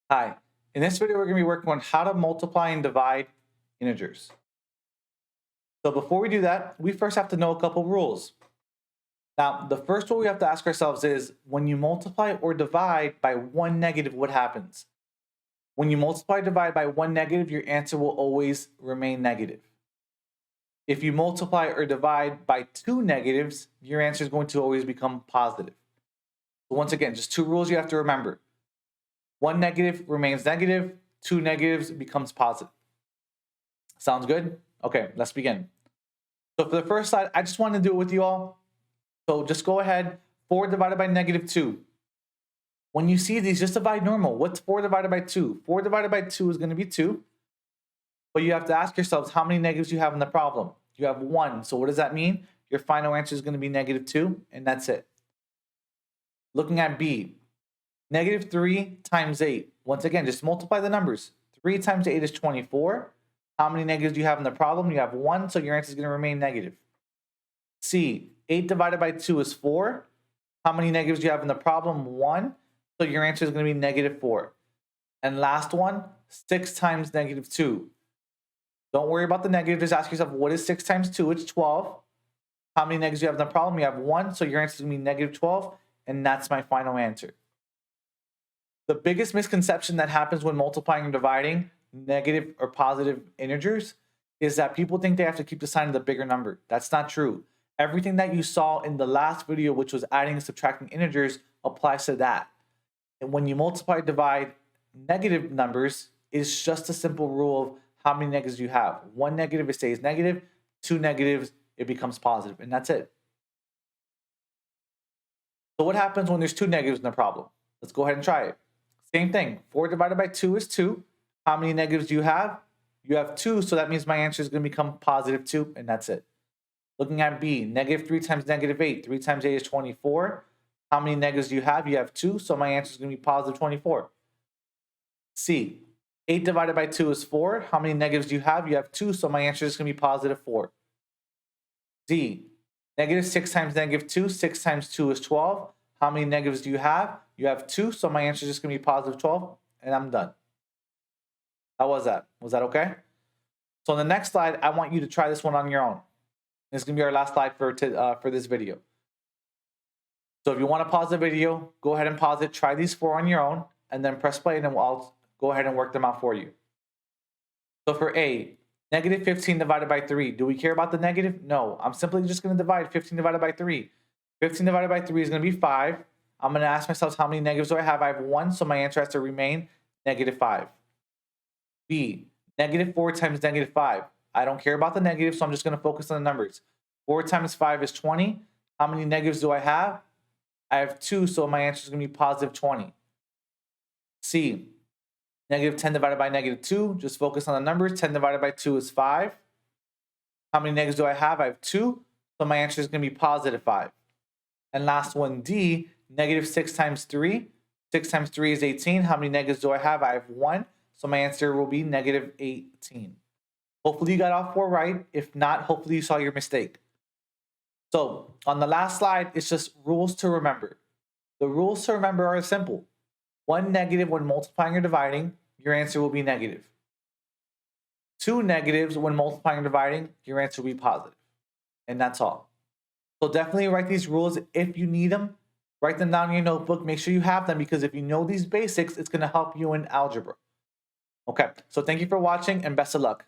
Hi, in this video we're going to be working on how to multiply and divide integers. So before we do that, we first have to know a couple rules. Now, the first rule we have to ask ourselves is, when you multiply or divide by one negative, what happens? When you multiply or divide by one negative, your answer will always remain negative. If you multiply or divide by two negatives, your answer is going to always become positive. So once again, just two rules you have to remember. One negative remains negative, two negatives becomes positive. Sounds good? Okay, let's begin. So for the first slide, I just want to do it with you all. So just go ahead, 4 divided by negative 2. When you see these, just divide normal. What's 4 divided by 2? 4 divided by 2 is going to be 2. But you have to ask yourselves how many negatives you have in the problem. You have 1. So what does that mean? Your final answer is going to be negative 2, and that's it. Looking at B, negative 3 times 8. Once again, just multiply the numbers. 3 times 8 is 24. How many negatives do you have in the problem? You have 1, so your answer is going to remain negative. C, 8 divided by 2 is 4. How many negatives do you have in the problem? 1. So your answer is going to be negative 4. And last one, 6 times negative 2. Don't worry about the negative. Just ask yourself, what is 6 times 2? It's 12. How many negatives do you have in the problem? You have 1. So your answer is going to be negative 12. And that's my final answer. The biggest misconception that happens when multiplying and dividing negative or positive integers is that people think they have to keep the sign of the bigger number. That's not true. Everything that you saw in the last video, which was adding and subtracting integers, applies to that. And when you multiply, divide negative numbers, it's just a simple rule of how many negatives you have. One negative, it stays negative. Two negatives, it becomes positive. And that's it. So what happens when there's two negatives in the problem? Let's go ahead and try it. Same thing. 4 divided by 2 is 2. How many negatives do you have? You have 2, so that means my answer is going to become positive 2, and that's it. Looking at B, negative 3 times negative 8. 3 times 8 is 24. How many negatives do you have? You have 2, so my answer is going to be positive 24. C, 8 divided by 2 is 4. How many negatives do you have? You have 2, so my answer is going to be positive 4. D, negative 6 times negative 2. 6 times 2 is 12. How many negatives do you have? You have 2, so my answer is just going to be positive 12, and I'm done. How was that? Was that okay? So on the next slide, I want you to try this one on your own. This is going to be our last slide for this video. So if you want to pause the video, go ahead and pause it. Try these 4 on your own, and then press play, and then I'll go ahead and work them out for you. So for A, negative 15 divided by 3. Do we care about the negative? No. I'm simply just going to divide 15 divided by 3. 15 divided by 3 is going to be 5. I'm going to ask myself, how many negatives do I have? I have 1, so my answer has to remain negative 5. B, negative 4 times negative 5. I don't care about the negative, so I'm just going to focus on the numbers. 4 times 5 is 20. How many negatives do I have? I have 2, so my answer is going to be positive 20. C, negative 10 divided by negative 2. Just focus on the numbers. 10 divided by 2 is 5. How many negatives do I have? I have 2, so my answer is going to be positive 5. And last one, D, negative 6 times 3. 6 times 3 is 18. How many negatives do I have? I have 1. So my answer will be negative 18. Hopefully you got all 4 right. If not, hopefully you saw your mistake. So on the last slide, it's just rules to remember. The rules to remember are simple. One negative when multiplying or dividing, your answer will be negative. 2 negatives when multiplying or dividing, your answer will be positive. And that's all. So definitely write these rules if you need them. Write them down in your notebook. Make sure you have them, because if you know these basics, it's going to help you in algebra. Okay, so thank you for watching and best of luck.